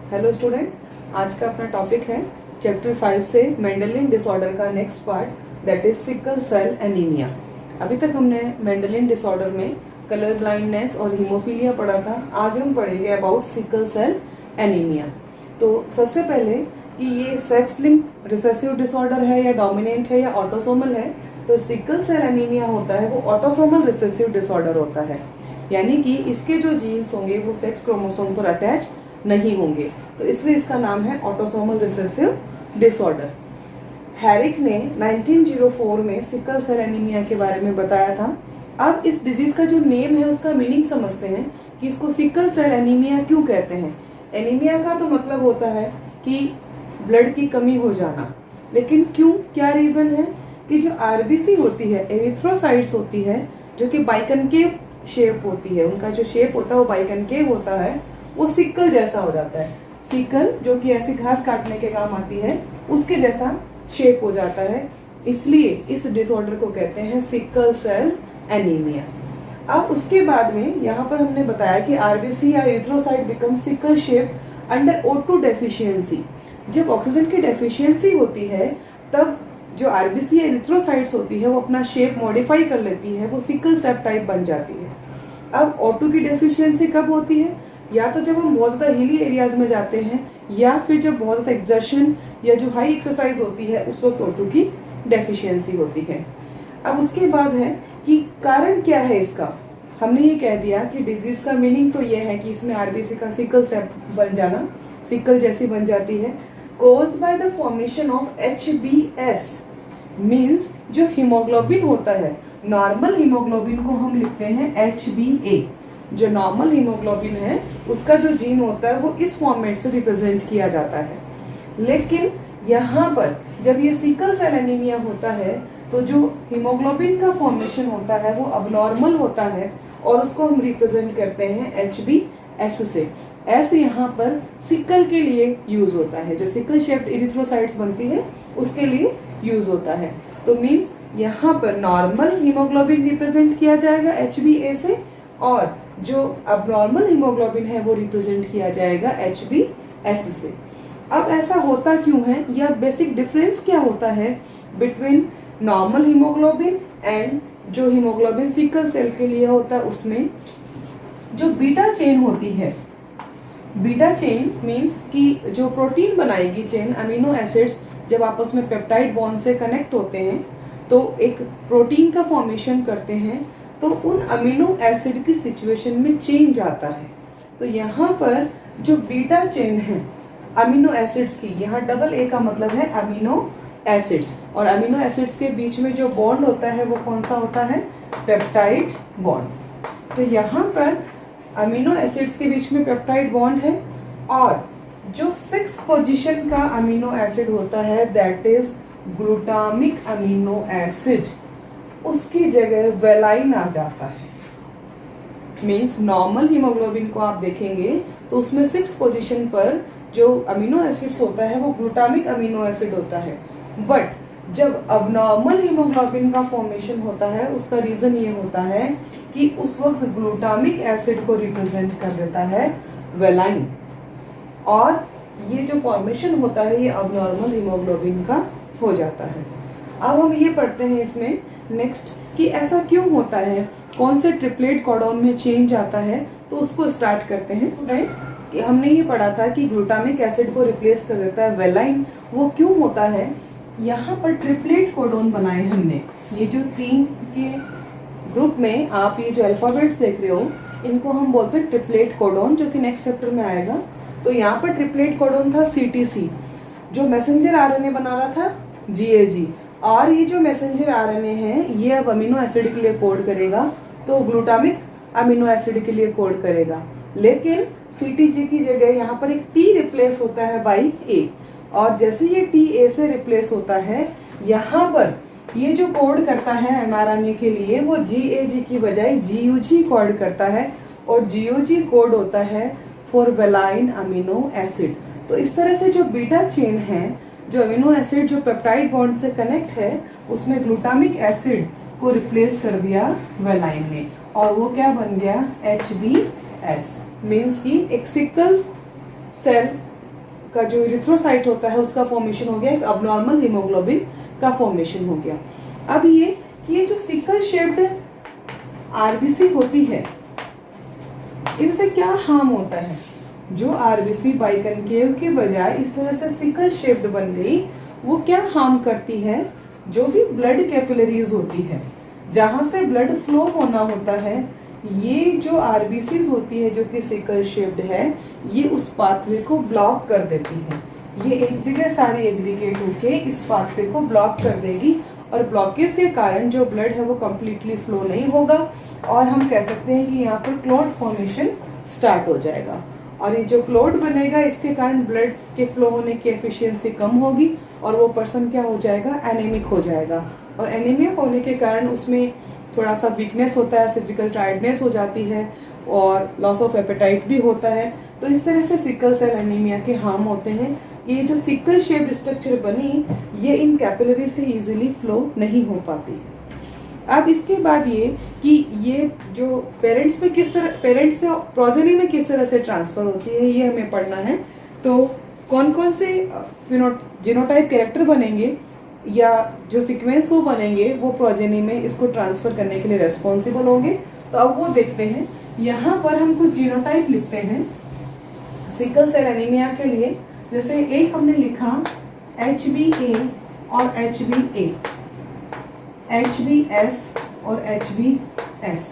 Hello student, आज का अपना टॉपिक है चैप्टर 5 से मेंडेलियन डिसऑर्डर का next part, that is sickle cell anaemia. अभी तक हमने मेंडेलियन डिसऑर्डर में कलर ब्लाइंडनेस और हीमोफीलिया पढ़ा था। आज हम पढ़ेंगे अबाउट सिकल सेल एनीमिया। तो सबसे पहले कि ये सेक्स लिंक रिसेसिव डिसऑर्डर है या डोमिनेंट है या ऑटोसोमल है। तो सिकल सेल एनीमिया होता है वो ऑटोसोमल रिसेसिव डिसऑर्डर होता है, यानी कि इसके जो जीन्स होंगे वो सेक्स क्रोमोसोम पर अटैच नहीं होंगे, तो इसलिए इसका नाम है ऑटोसोमल रिसेसिव डिसऑर्डर। हैरिक ने 1904 में सिकल सेल एनीमिया के बारे में बताया था। अब इस डिजीज का जो नेम है उसका मीनिंग समझते हैं कि इसको सिकल सेल एनीमिया क्यों कहते हैं। एनीमिया का तो मतलब होता है कि ब्लड की कमी हो जाना, लेकिन क्यों, क्या रीजन है कि जो आरबीसी होती है, एरिथ्रोसाइट्स होती है, जो कि बाइकनकेव शेप होती है, उनका जो शेप होता है वो बाइकनकेव होता है, वो सिकल जैसा हो जाता है। सिकल जो कि ऐसी घास काटने के काम आती है उसके जैसा शेप हो जाता है, इसलिए इस डिसऑर्डर को कहते हैं सिकल सेल एनीमिया। अब उसके बाद में यहाँ पर हमने बताया कि आरबीसी या erythrocyte become sickle shape under O2 deficiency. जब ऑक्सीजन की डेफिशिएंसी होती है तब जो आरबीसी या एरिथ्रोसाइट्स होती है वो अपना शेप मॉडिफाई कर लेती है, वो सिकल सेल टाइप बन जाती है। अब O2 की डेफिशिएंसी कब होती है? या तो जब हम बहुत ज़्यादा हिली एरियाज में जाते हैं, या फिर जब बहुत ज़्यादा एक्सर्शन या जो हाई एक्सरसाइज होती है उस वक्त O2 की डेफिशिएंसी होती है। अब उसके बाद है कि कारण क्या है इसका। हमने ये कह दिया कि डिजीज का मीनिंग तो ये है कि इसमें आरबीसी का सिकल सेल बन जाना, सिकल जैसी बन जाती है। Caused by the formation of HbS means जो हीमोग्लोबिन होता है, नॉर्मल हीमोग्लोबिन को हम लिखते हैं HbA। जो नॉर्मल हीमोग्लोबिन है उसका जो जीन होता है वो इस फॉर्मेट से रिप्रेजेंट किया जाता है। लेकिन यहाँ पर जब ये सिकल सेल एनीमिया होता है तो जो हीमोग्लोबिन का फॉर्मेशन होता है वो अबनॉर्मल होता है और उसको हम रिप्रेजेंट करते हैं HbS से। S यहाँ पर सिकल के लिए यूज होता है, जो सिकल शेप्ड इरिथ्रोसाइट्स बनती है उसके लिए यूज होता है। तो मीन्स यहाँ पर नॉर्मल हीमोग्लोबिन रिप्रेजेंट किया जाएगा HbA से, और जो अबनॉर्मल हीमोग्लोबिन है वो रिप्रेजेंट किया जाएगा HbS से। अब ऐसा होता क्यों है, या बेसिक डिफरेंस क्या होता है बिटवीन नॉर्मल हीमोग्लोबिन एंड जो हीमोग्लोबिन सिकल सेल के लिए होता है, उसमें जो बीटा चेन होती है। बीटा चेन मीन्स कि जो प्रोटीन बनाएगी चेन, अमीनो एसिड्स जब आपस में पेप्टाइड बॉन्ड से कनेक्ट होते हैं तो एक प्रोटीन का फॉर्मेशन करते हैं, तो उन अमीनो एसिड की सिचुएशन में चेंज आता है। तो यहाँ पर जो बीटा चेन है अमीनो एसिड्स की, यहाँ डबल ए का मतलब है अमीनो एसिड्स, और अमीनो एसिड्स के बीच में जो बॉन्ड होता है वो कौन सा होता है, पेप्टाइड बॉन्ड। तो यहाँ पर अमीनो एसिड्स के बीच में पेप्टाइड बॉन्ड है, और जो 6th पोजीशन का अमीनो एसिड होता है that is glutamic amino acid, उसकी जगह वेलाइन आ जाता है। मीन्स नॉर्मल हीमोग्लोबिन को आप देखेंगे तो उसमें 6th पोजीशन पर जो अमीनो एसिड्स होता है वो ग्लूटामिक अमीनो एसिड होता है, बट जब अबनॉर्मल हीमोग्लोबिन का फॉर्मेशन होता है उसका रीजन ये होता है कि उस वक्त ग्लूटामिक एसिड को रिप्रेजेंट कर देता है वेलाइन, और ये जो फॉर्मेशन होता है ये अबनॉर्मल हीमोग्लोबिन का हो जाता है। अब हम ये पढ़ते हैं इसमें नेक्स्ट कि ऐसा क्यों होता है, कौन से ट्रिपलेट कोडॉन में चेंज आता है, तो उसको स्टार्ट करते हैं। राइट, कि हमने ये पढ़ा था कि ग्लूटामिक एसिड को रिप्लेस कर देता है वेलाइन। वो क्यों होता है, यहाँ पर ट्रिपलेट कोडॉन बनाए हमने, ये जो 3 के ग्रुप में आप ये जो अल्फाबेट्स देख रहे हो इनको हम बोलते हैं ट्रिपलेट कोडॉन, जो कि नेक्स्ट चैप्टर में आएगा। तो यहाँ पर ट्रिपलेट कोडॉन था CTC, जो मैसेंजर आरएनए बना रहा था GAG, और ये जो मैसेंजर आरएनए है ये अब अमीनो एसिड के लिए कोड करेगा, तो ग्लूटामिक अमीनो एसिड के लिए कोड करेगा। लेकिन CTG की जगह यहाँ पर एक T रिप्लेस होता है बाई A, और जैसे ये T A से रिप्लेस होता है, यहाँ पर ये जो कोड करता है mRNA के लिए वो GAG की बजाय GUG कोड करता है, और GUG कोड होता है फॉर वेलाइन अमीनो एसिड। तो इस तरह से जो बीटा चेन है, जो अमीनो एसिड जो पेप्टाइड बॉन्ड से कनेक्ट है, उसमें ग्लूटामिक एसिड को रिप्लेस कर दिया वेलाइन ने, और वो क्या बन गया HbS। मीन्स की एक सिकल सेल का जो इरिथ्रोसाइट होता है उसका फॉर्मेशन हो गया, एक अबनॉर्मल हीमोग्लोबिन का फॉर्मेशन हो गया। अब ये जो सिकल शेप्ड आरबीसी होती है, इनसे क्या हार्म होता है? जो आरबीसी बाइकनकेव के बजाय इस तरह से सिकल शेप्ड बन गई, वो क्या हार्म करती है? जो भी ब्लड कैपिलरीज होती है, जहां से ब्लड फ्लो होना होता है, ये जो आरबीसीज होती है जो कि सिकल शेप्ड है, ये उस पाथवे को ब्लॉक कर देती है। ये एक जगह सारी एग्रीगेट होके इस पाथवे को ब्लॉक कर देगी और ब्लॉकेज के कारण जो ब्लड है वो कम्प्लीटली फ्लो नहीं होगा और हम कह सकते हैं कि यहाँ पर क्लॉट फॉर्मेशन स्टार्ट हो जाएगा। और ये जो क्लॉट बनेगा, इसके कारण ब्लड के फ्लो होने की एफिशिएंसी कम होगी और वो पर्सन क्या हो जाएगा? एनीमिक हो जाएगा। और एनीमिया होने के कारण उसमें थोड़ा सा वीकनेस होता है, फिजिकल टायर्डनेस हो जाती है और लॉस ऑफ एपेटाइट भी होता है। तो इस तरह से सिकल सेल एनीमिया के हार्म होते हैं। ये जो सिकल शेप्ड स्ट्रक्चर बनी, ये इन कैपिलरी से इजीली फ्लो नहीं हो पाती। अब इसके बाद ये कि ये जो पेरेंट्स में किस तरह, पेरेंट्स से प्रोजेनी में किस तरह से ट्रांसफर होती है, ये हमें पढ़ना है। तो कौन कौन से जीनोटाइप कैरेक्टर बनेंगे या जो सीक्वेंस वो बनेंगे, वो प्रोजेनी में इसको ट्रांसफर करने के लिए रेस्पॉन्सिबल होंगे। तो अब वो देखते हैं। यहाँ पर हम कुछ जीनोटाइप लिखते हैं सिकल सेल एनीमिया के लिए। जैसे एक हमने लिखा HbA और HbA, HbS और HbS।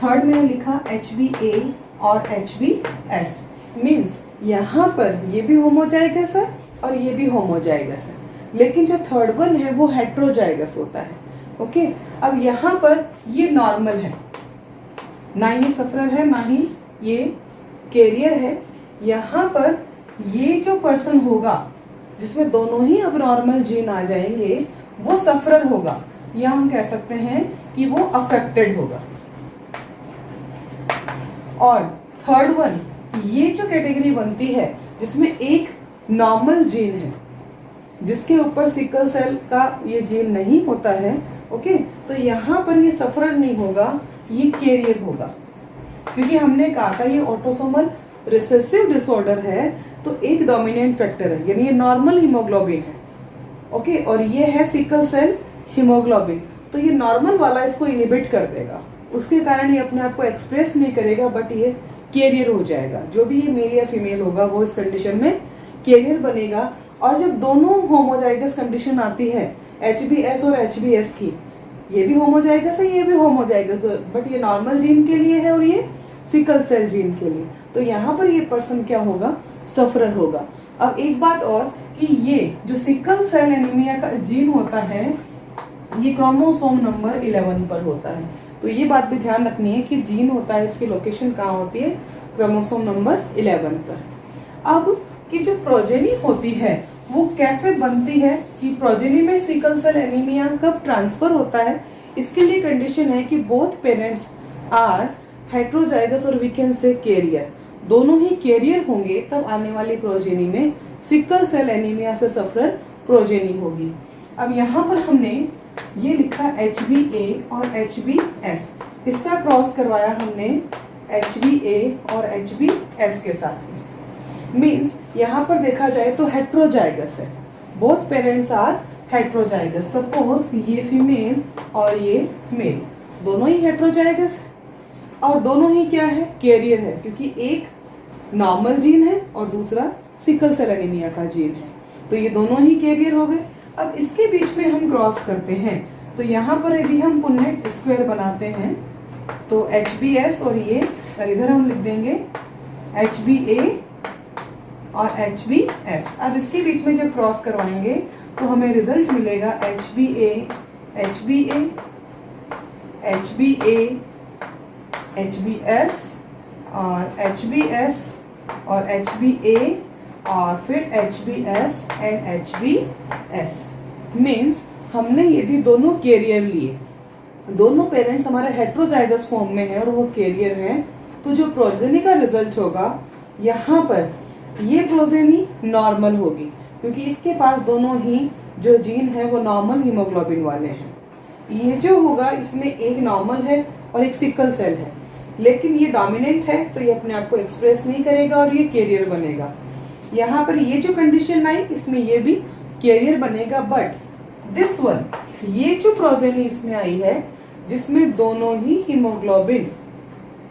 थर्ड में लिखा HbA और HbS। मीन्स यहाँ पर ये भी होमोजाइगस है और ये भी होमोजाइगस है, लेकिन जो थर्ड वन है वो हेट्रोजाइगस होता है। ओके, अब यहाँ पर ये नॉर्मल है, ना ये सफरर है ना ही ये कैरियर है। यहाँ पर ये जो पर्सन होगा जिसमें दोनों ही अब नॉर्मल जीन आ जाएंगे, वो सफरर होगा, या हम कह सकते हैं कि वो अफेक्टेड होगा। और थर्ड वन, ये जो कैटेगरी बनती है जिसमें एक नॉर्मल जीन है जिसके ऊपर सिकल सेल का ये जीन नहीं होता है। ओके, तो यहाँ पर ये सफरर नहीं होगा, ये कैरियर होगा, क्योंकि हमने कहा था ये ऑटोसोमल रिसेसिव डिसऑर्डर है। तो एक डोमिनेंट फैक्टर है, यानी ये नॉर्मल हीमोग्लोबिन है। ओके, और ये है सिकल सेल हीमोग्लोबिन, तो ये नॉर्मल वाला इसको इनहिबिट कर देगा, उसके कारण ये अपने आप को एक्सप्रेस नहीं करेगा, बट ये कैरियर हो जाएगा। जो भी ये मेल या फीमेल होगा वो इस कंडीशन में कैरियर बनेगा। और जब दोनों होमोजाइगस कंडीशन आती है, HbS और HbS की, ये भी होमोजाइगस है, ये भी होमोजाइगस, बट ये नॉर्मल जीन के लिए है और ये सिकल सेल जीन के लिए, तो यहाँ पर ये पर्सन क्या होगा? सफरर होगा। अब एक बात और कि ये जो सिकल सेल एनीमिया का जीन होता है, ये क्रोमोसोम नंबर 11 पर होता है। तो ये बात भी ध्यान रखनी है कि जीन होता है, इसकी लोकेशन कहाँ होती है? क्रोमोसोम नंबर 11 पर। अब कि जो प्रोजेनी होती है वो कैसे बनती है, कि प्रोजेनी में सिकल सेल एनीमिया कब ट्रांसफर होता है, इसके लिए कंडीशन है कि बोथ पेरेंट्स आर हेट्रोजाइगस और वी कैन से कैरियर, दोनों ही कैरियर होंगे, तब आने वाली प्रोजेनी में सिकल सेल एनीमिया से सफरर प्रोजेनी होगी। अब यहाँ पर हमने ये लिखा HbA और HbS, इसका क्रॉस करवाया हमने HbA और HbS के साथ में। मीन्स यहाँ पर देखा जाए तो हेट्रोजाइगस है, both parents are heterozygous. Suppose ये फीमेल और ये मेल, दोनों ही हेट्रोजाइगस है और दोनों ही क्या है? कैरियर है, क्योंकि एक नॉर्मल जीन है और दूसरा सिकल सेल एनीमिया का जीन है, तो ये दोनों ही कैरियर हो गए। अब इसके बीच में हम क्रॉस करते हैं, तो यहाँ पर यदि हम पुन्नेट स्क्वायर बनाते हैं तो HbS और ये इधर हम लिख देंगे HbA और HbS। अब इसके बीच में जब क्रॉस करवाएंगे तो हमें रिजल्ट मिलेगा HbA, HbA, HbA, HbS और HbS और HbA और फिर HbS एंड HbS। मीन्स हमने यदि दोनों कैरियर लिए, दोनों पेरेंट्स हमारे हेट्रोजाइगस फॉर्म में है और वो कैरियर हैं, तो जो प्रोजेनी का रिजल्ट होगा, यहाँ पर ये प्रोजेनी नॉर्मल होगी, क्योंकि इसके पास दोनों ही जो जीन है वो नॉर्मल हीमोग्लोबिन वाले हैं। ये जो होगा इसमें एक नॉर्मल है और एक सिकल सेल है, लेकिन ये डोमिनेंट है तो ये अपने आप को एक्सप्रेस नहीं करेगा और ये कैरियर बनेगा। यहाँ पर ये जो कंडीशन आई इसमें ये भी कैरियर बनेगा, बट दिस वन, ये जो प्रोजेनी इसमें आई है जिसमें दोनों ही हीमोग्लोबिन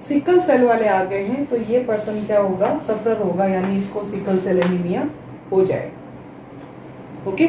सिकल सेल वाले आ गए हैं, तो ये पर्सन क्या होगा, सफर होगा, यानी इसको सिकल सेल एनीमिया हो जाएगा। ओके।